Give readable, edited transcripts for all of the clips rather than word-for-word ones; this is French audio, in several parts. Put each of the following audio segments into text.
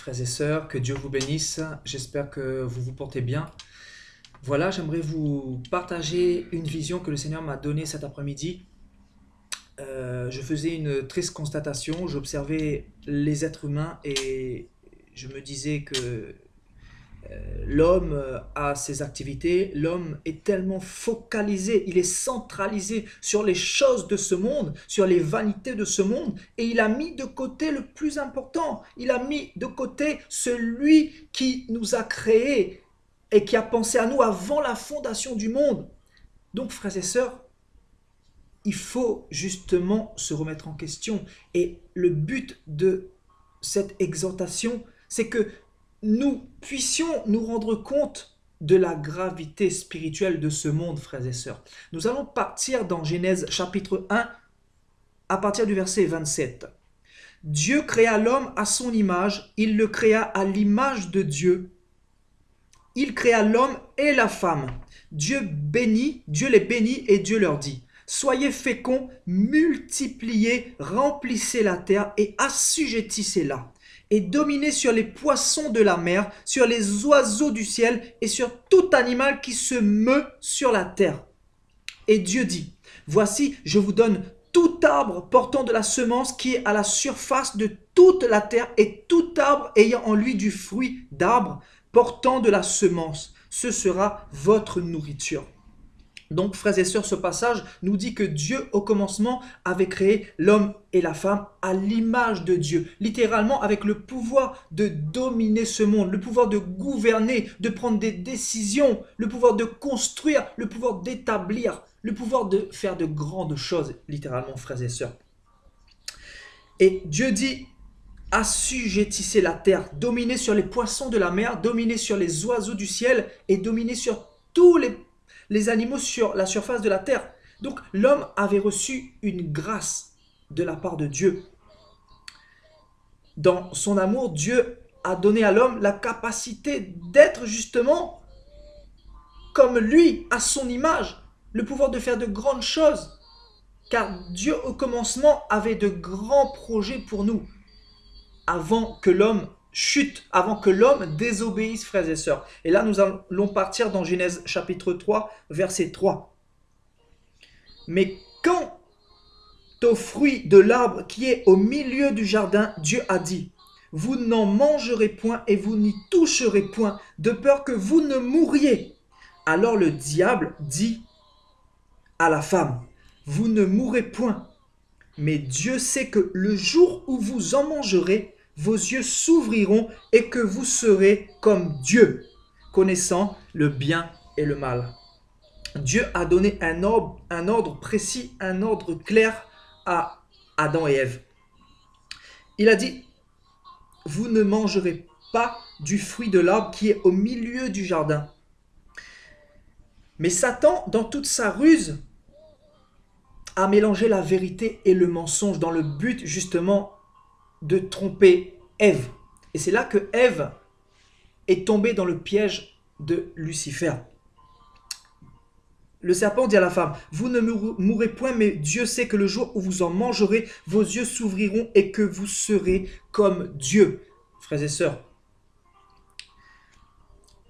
frères et sœurs, que Dieu vous bénisse. J'espère que vous vous portez bien. Voilà, j'aimerais vous partager une vision que le Seigneur m'a donnée cet après-midi. Je faisais une triste constatation, j'observais les êtres humains et je me disais que l'homme a ses activités, l'homme est tellement focalisé, il est centralisé sur les choses de ce monde, sur les vanités de ce monde, et il a mis de côté le plus important, il a mis de côté celui qui nous a créés et qui a pensé à nous avant la fondation du monde. Donc, frères et sœurs, il faut justement se remettre en question. Et le but de cette exhortation, c'est que nous puissions nous rendre compte de la gravité spirituelle de ce monde, frères et sœurs. Nous allons partir dans Genèse chapitre 1 à partir du verset 27. Dieu créa l'homme à son image, il le créa à l'image de Dieu. Il créa l'homme et la femme. Dieu les bénit et Dieu leur dit: soyez féconds, multipliez, remplissez la terre et assujettissez-la, et dominez sur les poissons de la mer, sur les oiseaux du ciel et sur tout animal qui se meut sur la terre. Et Dieu dit: voici, je vous donne tout arbre portant de la semence qui est à la surface de toute la terre, et tout arbre ayant en lui du fruit d'arbre portant de la semence. Ce sera votre nourriture. Donc, frères et sœurs, ce passage nous dit que Dieu, au commencement, avait créé l'homme et la femme à l'image de Dieu. Littéralement, avec le pouvoir de dominer ce monde, le pouvoir de gouverner, de prendre des décisions, le pouvoir de construire, le pouvoir d'établir, le pouvoir de faire de grandes choses, littéralement, frères et sœurs. Et Dieu dit: assujettissez la terre, dominez sur les poissons de la mer, dominez sur les oiseaux du ciel et dominez sur tous les animaux sur la surface de la terre. Donc l'homme avait reçu une grâce de la part de Dieu. Dans son amour, Dieu a donné à l'homme la capacité d'être justement comme lui, à son image, le pouvoir de faire de grandes choses. Car Dieu au commencement avait de grands projets pour nous, avant que l'homme chute, avant que l'homme désobéisse, frères et sœurs. Et là, nous allons partir dans Genèse chapitre 3, verset 3. Mais quand au fruit de l'arbre qui est au milieu du jardin, Dieu a dit: vous n'en mangerez point et vous n'y toucherez point, de peur que vous ne mouriez. Alors le diable dit à la femme: vous ne mourrez point, mais Dieu sait que le jour où vous en mangerez, vos yeux s'ouvriront et que vous serez comme Dieu, connaissant le bien et le mal. Dieu a donné un ordre précis, un ordre clair à Adam et Ève. Il a dit: vous ne mangerez pas du fruit de l'arbre qui est au milieu du jardin. Mais Satan, dans toute sa ruse, a mélangé la vérité et le mensonge dans le but justement de tromper Ève. Et c'est là que Ève est tombée dans le piège de Lucifer. Le serpent dit à la femme: vous ne mourrez point, mais Dieu sait que le jour où vous en mangerez, vos yeux s'ouvriront et que vous serez comme Dieu. Frères et sœurs,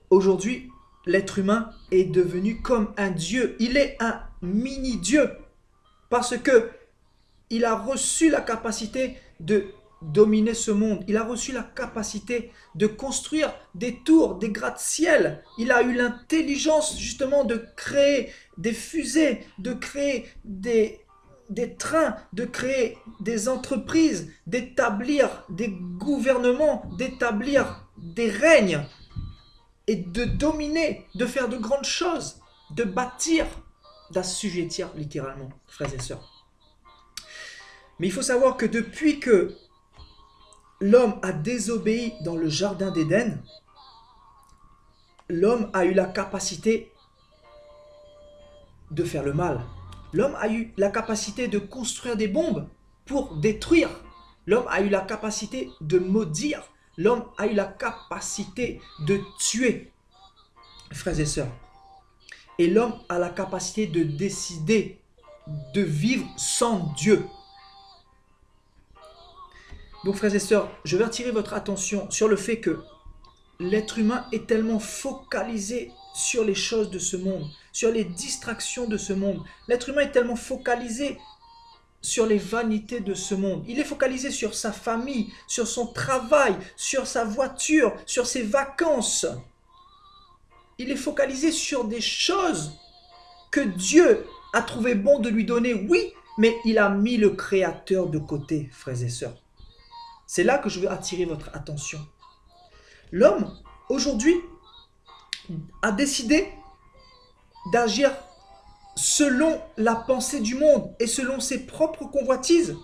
aujourd'hui, l'être humain est devenu comme un Dieu. Il est un mini-Dieu parce que il a reçu la capacité de dominer ce monde. Il a reçu la capacité de construire des tours, des gratte-ciel. Il a eu l'intelligence justement de créer des fusées, de créer des trains, de créer des entreprises, d'établir des gouvernements, d'établir des règnes et de dominer, de faire de grandes choses, de bâtir, d'assujettir littéralement, frères et sœurs. Mais il faut savoir que depuis que l'homme a désobéi dans le jardin d'Éden, l'homme a eu la capacité de faire le mal. L'homme a eu la capacité de construire des bombes pour détruire. L'homme a eu la capacité de maudire. L'homme a eu la capacité de tuer, frères et sœurs. Et l'homme a la capacité de décider de vivre sans Dieu. Donc frères et sœurs, je vais attirer votre attention sur le fait que l'être humain est tellement focalisé sur les choses de ce monde, sur les distractions de ce monde. L'être humain est tellement focalisé sur les vanités de ce monde. Il est focalisé sur sa famille, sur son travail, sur sa voiture, sur ses vacances. Il est focalisé sur des choses que Dieu a trouvé bon de lui donner, oui, mais il a mis le Créateur de côté, frères et sœurs. C'est là que je veux attirer votre attention. L'homme, aujourd'hui, a décidé d'agir selon la pensée du monde et selon ses propres convoitises.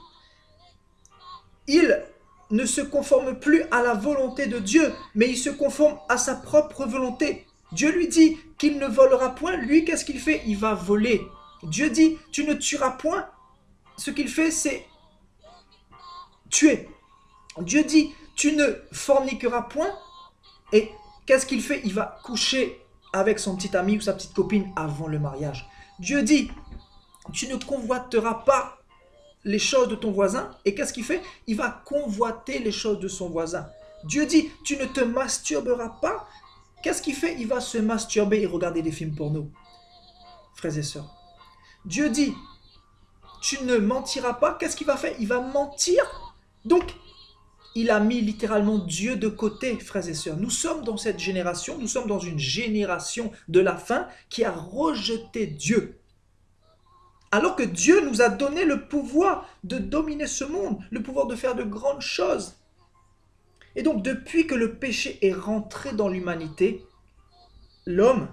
Il ne se conforme plus à la volonté de Dieu, mais il se conforme à sa propre volonté. Dieu lui dit qu'il ne volera point. Lui, qu'est-ce qu'il fait? Il va voler. Dieu dit, tu ne tueras point. Ce qu'il fait, c'est tuer. Dieu dit, tu ne forniqueras point. Et qu'est-ce qu'il fait? Il va coucher avec son petit ami ou sa petite copine avant le mariage. Dieu dit, tu ne convoiteras pas les choses de ton voisin. Et qu'est-ce qu'il fait? Il va convoiter les choses de son voisin. Dieu dit, tu ne te masturberas pas. Qu'est-ce qu'il fait? Il va se masturber et regarder des films porno. Frères et sœurs. Dieu dit, tu ne mentiras pas. Qu'est-ce qu'il va faire? Il va mentir. Donc, il a mis littéralement Dieu de côté, frères et sœurs. Nous sommes dans cette génération, nous sommes dans une génération de la fin qui a rejeté Dieu. Alors que Dieu nous a donné le pouvoir de dominer ce monde, le pouvoir de faire de grandes choses. Et donc, depuis que le péché est rentré dans l'humanité, l'homme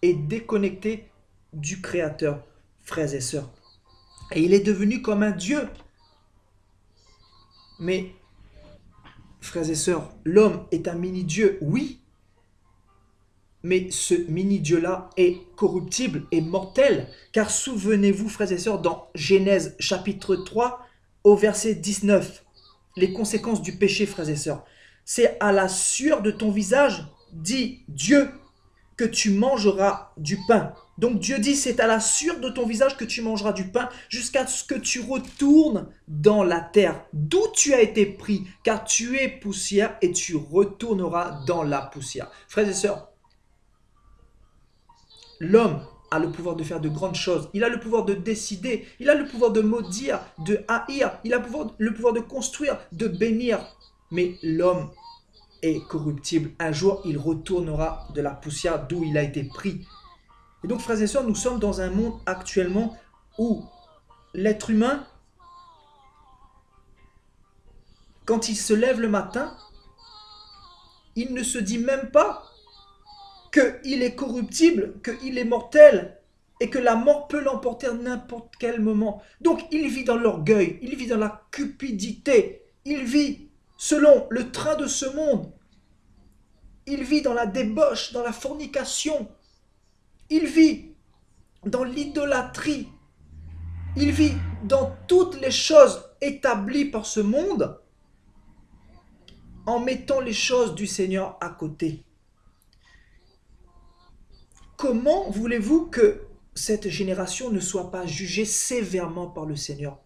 est déconnecté du Créateur, frères et sœurs. Et il est devenu comme un Dieu. Mais, frères et sœurs, l'homme est un mini-dieu, oui. Mais ce mini-dieu-là est corruptible et mortel. Car souvenez-vous, frères et sœurs, dans Genèse chapitre 3, au verset 19, les conséquences du péché, frères et sœurs. C'est à la sueur de ton visage, dit Dieu, que tu mangeras du pain. Donc Dieu dit, c'est à la sueur de ton visage que tu mangeras du pain jusqu'à ce que tu retournes dans la terre, d'où tu as été pris, car tu es poussière et tu retourneras dans la poussière. Frères et sœurs, l'homme a le pouvoir de faire de grandes choses. Il a le pouvoir de décider, il a le pouvoir de maudire, de haïr, il a le pouvoir de construire, de bénir. Mais l'homme est corruptible. Un jour, il retournera de la poussière d'où il a été pris. Et donc, frères et sœurs, nous sommes dans un monde actuellement où l'être humain, quand il se lève le matin, il ne se dit même pas qu'il est corruptible, qu'il est mortel et que la mort peut l'emporter à n'importe quel moment. Donc, il vit dans l'orgueil, il vit dans la cupidité, il vit selon le train de ce monde. Il vit dans la débauche, dans la fornication. Il vit dans l'idolâtrie. Il vit dans toutes les choses établies par ce monde en mettant les choses du Seigneur à côté. Comment voulez-vous que cette génération ne soit pas jugée sévèrement par le Seigneur?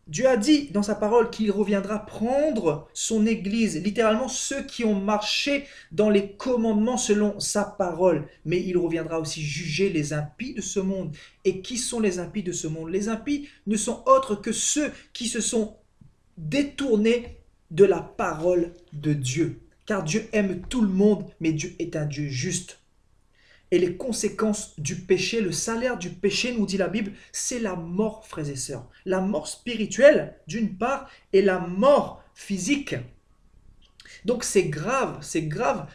Dieu a dit dans sa parole qu'il reviendra prendre son église, littéralement ceux qui ont marché dans les commandements selon sa parole. Mais il reviendra aussi juger les impies de ce monde. Et qui sont les impies de ce monde? Les impies ne sont autres que ceux qui se sont détournés de la parole de Dieu. Car Dieu aime tout le monde, mais Dieu est un Dieu juste. Et les conséquences du péché, le salaire du péché, nous dit la Bible, c'est la mort, frères et sœurs. La mort spirituelle, d'une part, et la mort physique. Donc c'est grave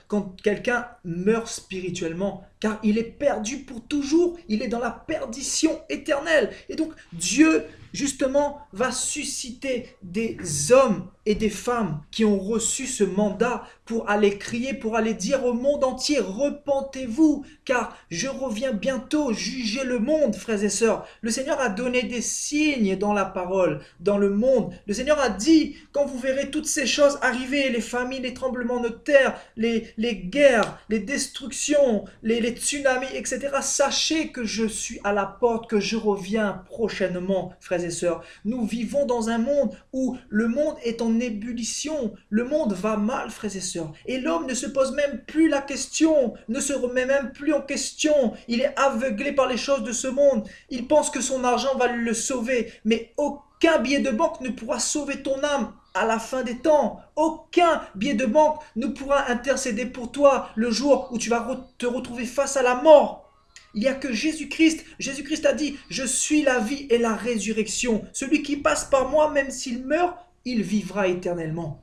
quand quelqu'un meurt spirituellement, car il est perdu pour toujours, il est dans la perdition éternelle. Et donc Dieu, justement, va susciter des hommes et des femmes qui ont reçu ce mandat pour aller crier, pour aller dire au monde entier, repentez-vous, car je reviens bientôt juger le monde, frères et sœurs. Le Seigneur a donné des signes dans la parole, dans le monde. Le Seigneur a dit, quand vous verrez toutes ces choses arriver, les famines, les tremblements de terre, les guerres, les destructions, les les tsunamis, etc. Sachez que je suis à la porte, que je reviens prochainement, frères et sœurs. Nous vivons dans un monde où le monde est en ébullition. Le monde va mal, frères et sœurs. Et l'homme ne se pose même plus la question, ne se remet même plus en question. Il est aveuglé par les choses de ce monde. Il pense que son argent va le sauver. Mais aucun billet de banque ne pourra sauver ton âme à la fin des temps. Aucun billet de banque ne pourra intercéder pour toi le jour où tu vas te retrouver face à la mort. Il n'y a que Jésus-Christ. Jésus-Christ a dit, je suis la vie et la résurrection. Celui qui passe par moi, même s'il meurt, il vivra éternellement.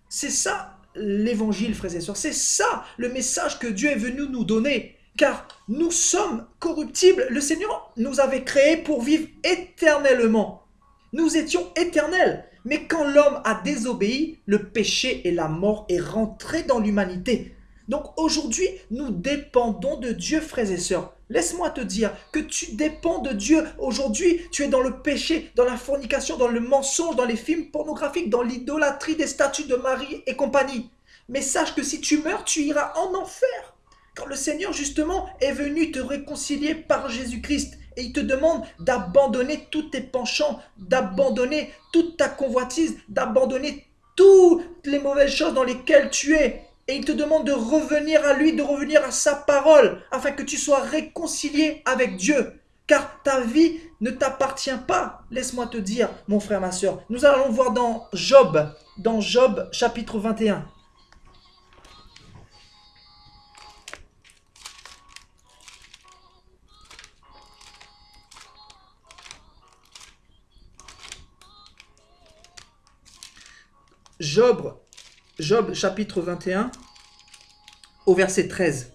C'est ça l'évangile, frères et sœurs. C'est ça le message que Dieu est venu nous donner. Car nous sommes corruptibles. Le Seigneur nous avait créés pour vivre éternellement. Nous étions éternels. Mais quand l'homme a désobéi, le péché et la mort est rentré dans l'humanité. Donc aujourd'hui, nous dépendons de Dieu, frères et sœurs. Laisse-moi te dire que tu dépends de Dieu. Aujourd'hui, tu es dans le péché, dans la fornication, dans le mensonge, dans les films pornographiques, dans l'idolâtrie des statues de Marie et compagnie. Mais sache que si tu meurs, tu iras en enfer. Quand le Seigneur, justement, est venu te réconcilier par Jésus-Christ. Et il te demande d'abandonner tous tes penchants, d'abandonner toute ta convoitise, d'abandonner toutes les mauvaises choses dans lesquelles tu es. Et il te demande de revenir à lui, de revenir à sa parole, afin que tu sois réconcilié avec Dieu. Car ta vie ne t'appartient pas, laisse-moi te dire, mon frère, ma soeur. Nous allons voir dans Job chapitre 21. Job chapitre 21 au verset 13.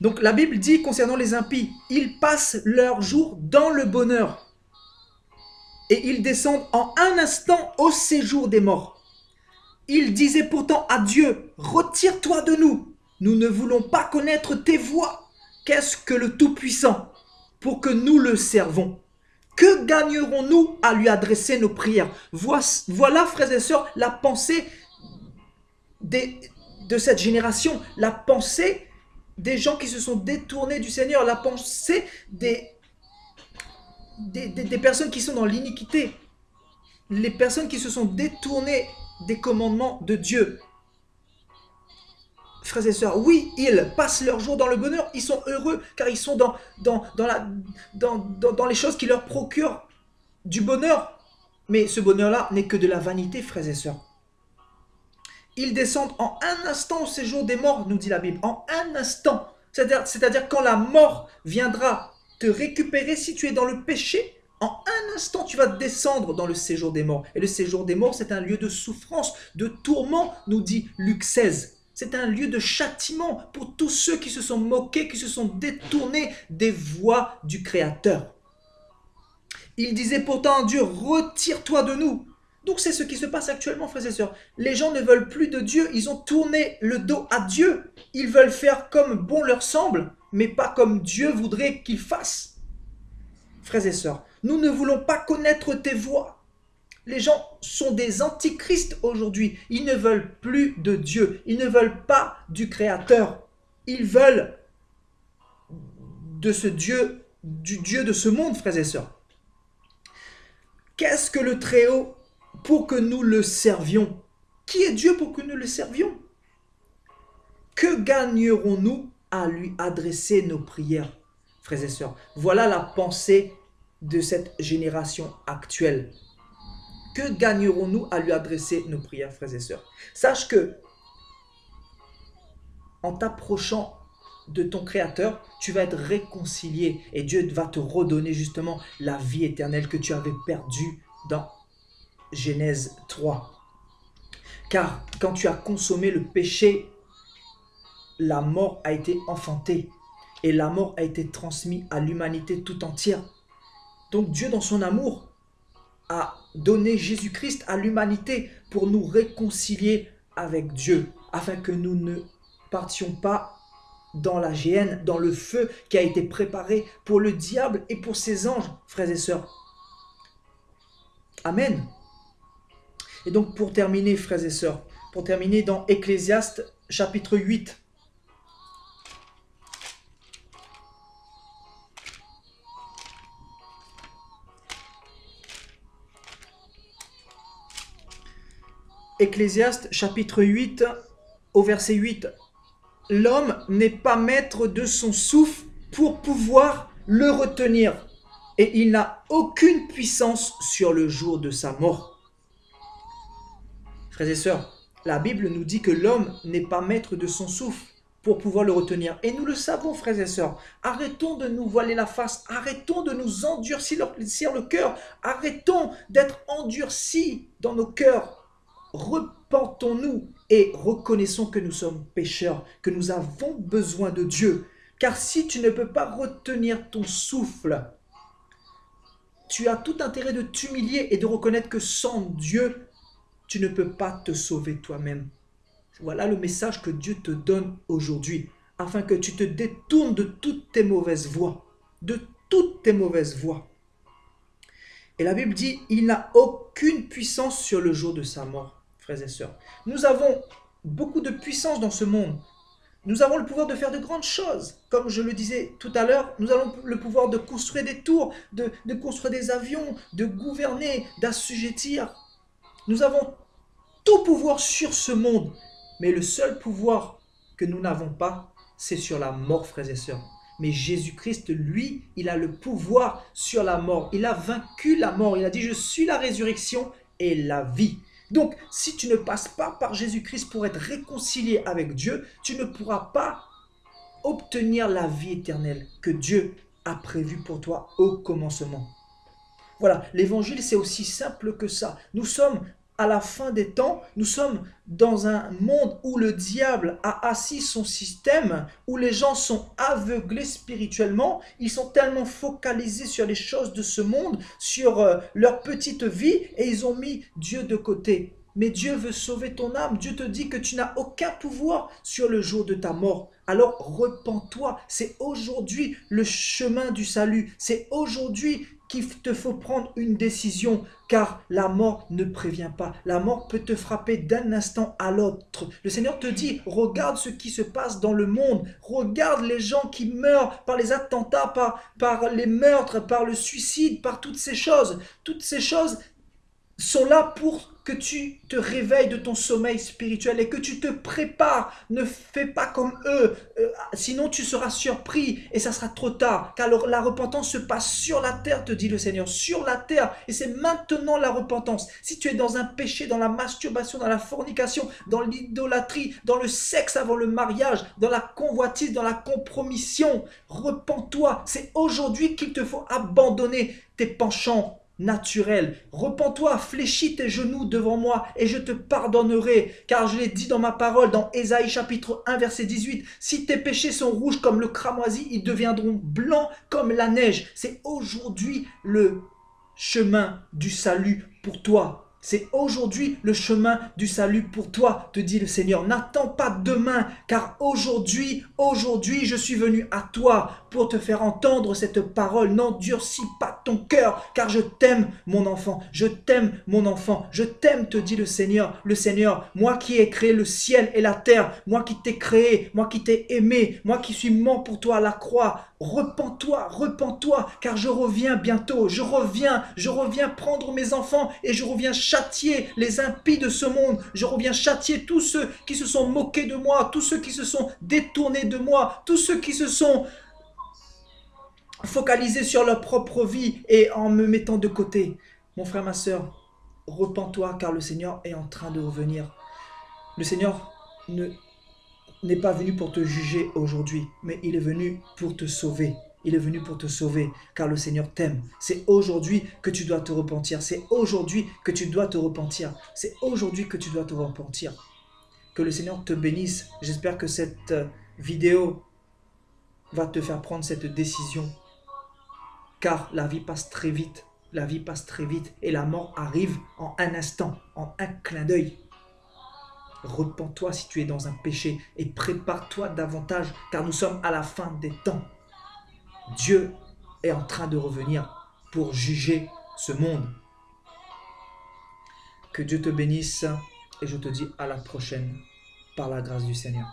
Donc la Bible dit concernant les impies, ils passent leur jour dans le bonheur et ils descendent en un instant au séjour des morts. Ils disaient pourtant à Dieu, retire-toi de nous, nous ne voulons pas connaître tes voies. Qu'est-ce que le Tout-Puissant pour que nous le servons? Que gagnerons-nous à lui adresser nos prières? Voilà, frères et sœurs, la pensée de cette génération, la pensée des gens qui se sont détournés du Seigneur, la pensée des personnes qui sont dans l'iniquité, les personnes qui se sont détournées des commandements de Dieu. Frères et sœurs, oui, ils passent leur jour dans le bonheur, ils sont heureux car ils sont dans les choses qui leur procurent du bonheur. Mais ce bonheur-là n'est que de la vanité, frères et sœurs. Ils descendent en un instant au séjour des morts, nous dit la Bible, en un instant. C'est-à-dire quand la mort viendra te récupérer si tu es dans le péché, en un instant tu vas descendre dans le séjour des morts. Et le séjour des morts, c'est un lieu de souffrance, de tourment, nous dit Luc 16. C'est un lieu de châtiment pour tous ceux qui se sont moqués, qui se sont détournés des voies du Créateur. Il disait pourtant à Dieu, retire-toi de nous. Donc c'est ce qui se passe actuellement, frères et sœurs. Les gens ne veulent plus de Dieu, ils ont tourné le dos à Dieu. Ils veulent faire comme bon leur semble, mais pas comme Dieu voudrait qu'ils fassent. Frères et sœurs, nous ne voulons pas connaître tes voies. Les gens sont des antichrists aujourd'hui. Ils ne veulent plus de Dieu. Ils ne veulent pas du Créateur. Ils veulent de ce Dieu, du Dieu de ce monde, frères et sœurs. Qu'est-ce que le Très-Haut pour que nous le servions? Qui est Dieu pour que nous le servions? Que gagnerons-nous à lui adresser nos prières, frères et sœurs? Voilà la pensée de cette génération actuelle. Que gagnerons-nous à lui adresser nos prières, frères et sœurs? Sache que, en t'approchant de ton Créateur, tu vas être réconcilié et Dieu va te redonner justement la vie éternelle que tu avais perdue dans Genèse 3. Car quand tu as consommé le péché, la mort a été enfantée et la mort a été transmise à l'humanité tout entière. Donc Dieu, dans son amour, a donné Jésus-Christ à l'humanité pour nous réconcilier avec Dieu, afin que nous ne partions pas dans la géhenne, dans le feu qui a été préparé pour le diable et pour ses anges, frères et sœurs. Amen. Et donc pour terminer, frères et sœurs, pour terminer dans Ecclésiaste chapitre 8, Ecclésiaste chapitre 8 au verset 8. L'homme n'est pas maître de son souffle pour pouvoir le retenir, et il n'a aucune puissance sur le jour de sa mort. Frères et sœurs, la Bible nous dit que l'homme n'est pas maître de son souffle pour pouvoir le retenir. Et nous le savons, frères et sœurs. Arrêtons de nous voiler la face. Arrêtons de nous endurcir le cœur. Arrêtons d'être endurcis dans nos cœurs. Repentons-nous et reconnaissons que nous sommes pécheurs, que nous avons besoin de Dieu. Car si tu ne peux pas retenir ton souffle, tu as tout intérêt de t'humilier et de reconnaître que sans Dieu, tu ne peux pas te sauver toi-même. Voilà le message que Dieu te donne aujourd'hui, afin que tu te détournes de toutes tes mauvaises voies. De toutes tes mauvaises voies. Et la Bible dit, il n'a aucune puissance sur le jour de sa mort, frères et sœurs. Nous avons beaucoup de puissance dans ce monde. Nous avons le pouvoir de faire de grandes choses. Comme je le disais tout à l'heure, nous avons le pouvoir de construire des tours, de construire des avions, de gouverner, d'assujettir. Nous avons tout pouvoir sur ce monde. Mais le seul pouvoir que nous n'avons pas, c'est sur la mort, frères et sœurs. Mais Jésus-Christ, lui, il a le pouvoir sur la mort. Il a vaincu la mort. Il a dit, je suis la résurrection et la vie. Donc, si tu ne passes pas par Jésus-Christ pour être réconcilié avec Dieu, tu ne pourras pas obtenir la vie éternelle que Dieu a prévue pour toi au commencement. Voilà, l'évangile, c'est aussi simple que ça. Nous sommes à la fin des temps, nous sommes dans un monde où le diable a assis son système, où les gens sont aveuglés spirituellement, ils sont tellement focalisés sur les choses de ce monde, sur leur petite vie, et ils ont mis Dieu de côté. Mais Dieu veut sauver ton âme. Dieu te dit que tu n'as aucun pouvoir sur le jour de ta mort. Alors repens-toi. C'est aujourd'hui le chemin du salut. C'est aujourd'hui qu'il te faut prendre une décision, car la mort ne prévient pas. La mort peut te frapper d'un instant à l'autre. Le Seigneur te dit, regarde ce qui se passe dans le monde. Regarde les gens qui meurent par les attentats, par les meurtres, par le suicide, par toutes ces choses. Toutes ces choses sont là pour que tu te réveilles de ton sommeil spirituel et que tu te prépares. Ne fais pas comme eux, sinon tu seras surpris et ça sera trop tard. Car la repentance se passe sur la terre, te dit le Seigneur, sur la terre. Et c'est maintenant la repentance. Si tu es dans un péché, dans la masturbation, dans la fornication, dans l'idolâtrie, dans le sexe avant le mariage, dans la convoitise, dans la compromission, repens-toi. C'est aujourd'hui qu'il te faut abandonner tes penchants naturel. Repens-toi, fléchis tes genoux devant moi et je te pardonnerai, car je l'ai dit dans ma parole dans Ésaïe chapitre 1 verset 18, si tes péchés sont rouges comme le cramoisi, ils deviendront blancs comme la neige. C'est aujourd'hui le chemin du salut pour toi. C'est aujourd'hui le chemin du salut pour toi, te dit le Seigneur. N'attends pas demain, car aujourd'hui, je suis venu à toi pour te faire entendre cette parole. N'endurcis pas ton cœur, car je t'aime, mon enfant. Je t'aime, mon enfant. Je t'aime, te dit le Seigneur. Le Seigneur, moi qui ai créé le ciel et la terre, moi qui t'ai créé, moi qui t'ai aimé, moi qui suis mort pour toi à la croix. Repens-toi, car je reviens bientôt. Je reviens prendre mes enfants et je reviens châtier les impies de ce monde. Je reviens châtier tous ceux qui se sont moqués de moi, tous ceux qui se sont détournés de moi, tous ceux qui se sont focalisés sur leur propre vie et en me mettant de côté. Mon frère, ma soeur, repens-toi car le Seigneur est en train de revenir. Le Seigneur n'est pas venu pour te juger aujourd'hui, mais il est venu pour te sauver. Il est venu pour te sauver, car le Seigneur t'aime. C'est aujourd'hui que tu dois te repentir. C'est aujourd'hui que tu dois te repentir. C'est aujourd'hui que tu dois te repentir. Que le Seigneur te bénisse. J'espère que cette vidéo va te faire prendre cette décision. Car la vie passe très vite. La vie passe très vite et la mort arrive en un instant, en un clin d'œil. Repens-toi si tu es dans un péché et prépare-toi davantage, car nous sommes à la fin des temps. Dieu est en train de revenir pour juger ce monde. Que Dieu te bénisse et je te dis à la prochaine par la grâce du Seigneur.